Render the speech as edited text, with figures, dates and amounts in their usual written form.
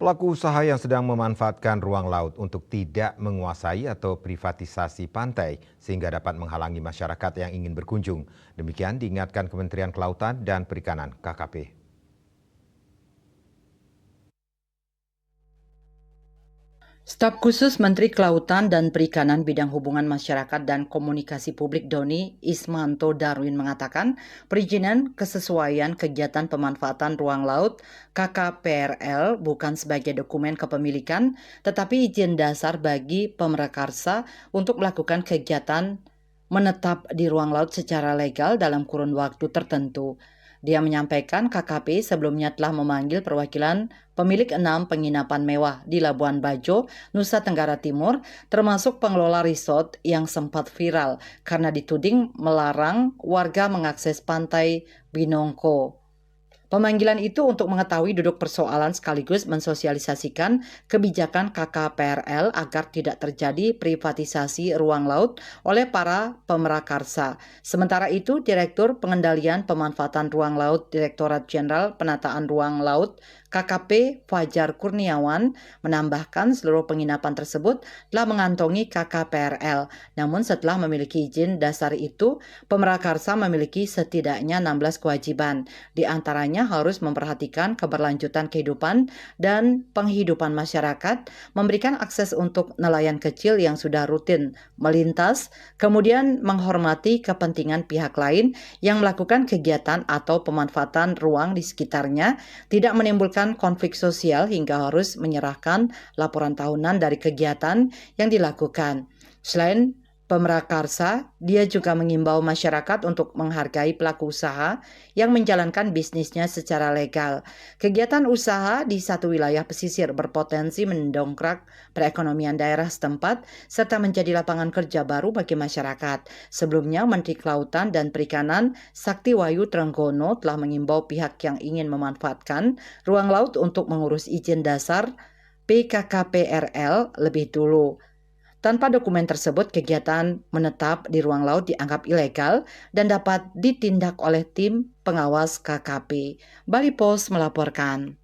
Pelaku usaha yang sedang memanfaatkan ruang laut untuk tidak menguasai atau privatisasi pantai sehingga dapat menghalangi masyarakat yang ingin berkunjung. Demikian diingatkan Kementerian Kelautan dan Perikanan (KKP). Staf khusus Menteri Kelautan dan Perikanan bidang hubungan masyarakat dan komunikasi publik Doni Ismanto Darwin mengatakan perizinan kesesuaian kegiatan pemanfaatan ruang laut KKPRL bukan sebagai dokumen kepemilikan tetapi izin dasar bagi pemerkarsa untuk melakukan kegiatan menetap di ruang laut secara legal dalam kurun waktu tertentu. Dia menyampaikan KKP sebelumnya telah memanggil perwakilan pemilik 6 penginapan mewah di Labuan Bajo, Nusa Tenggara Timur, termasuk pengelola resort yang sempat viral karena dituding melarang warga mengakses pantai Binongko. Pemanggilan itu untuk mengetahui duduk persoalan sekaligus mensosialisasikan kebijakan KKPRL agar tidak terjadi privatisasi ruang laut oleh para pemerakarsa. Sementara itu, Direktur Pengendalian Pemanfaatan Ruang Laut Direktorat Jenderal Penataan Ruang Laut KKP Fajar Kurniawan menambahkan seluruh penginapan tersebut telah mengantongi KKPRL. Namun setelah memiliki izin dasar itu, pemerakarsa memiliki setidaknya 16 kewajiban. Di antaranya harus memperhatikan keberlanjutan kehidupan dan penghidupan masyarakat, memberikan akses untuk nelayan kecil yang sudah rutin melintas, kemudian menghormati kepentingan pihak lain yang melakukan kegiatan atau pemanfaatan ruang di sekitarnya, tidak menimbulkan konflik sosial hingga harus menyerahkan laporan tahunan dari kegiatan yang dilakukan. Selain pemerakarsa, dia juga mengimbau masyarakat untuk menghargai pelaku usaha yang menjalankan bisnisnya secara legal. Kegiatan usaha di satu wilayah pesisir berpotensi mendongkrak perekonomian daerah setempat serta menjadi lapangan kerja baru bagi masyarakat. Sebelumnya, Menteri Kelautan dan Perikanan Sakti Wahyu Trenggono telah mengimbau pihak yang ingin memanfaatkan ruang laut untuk mengurus izin dasar PKKPRL lebih dulu. Tanpa dokumen tersebut, kegiatan menetap di ruang laut dianggap ilegal dan dapat ditindak oleh tim pengawas KKP. Bali Post melaporkan.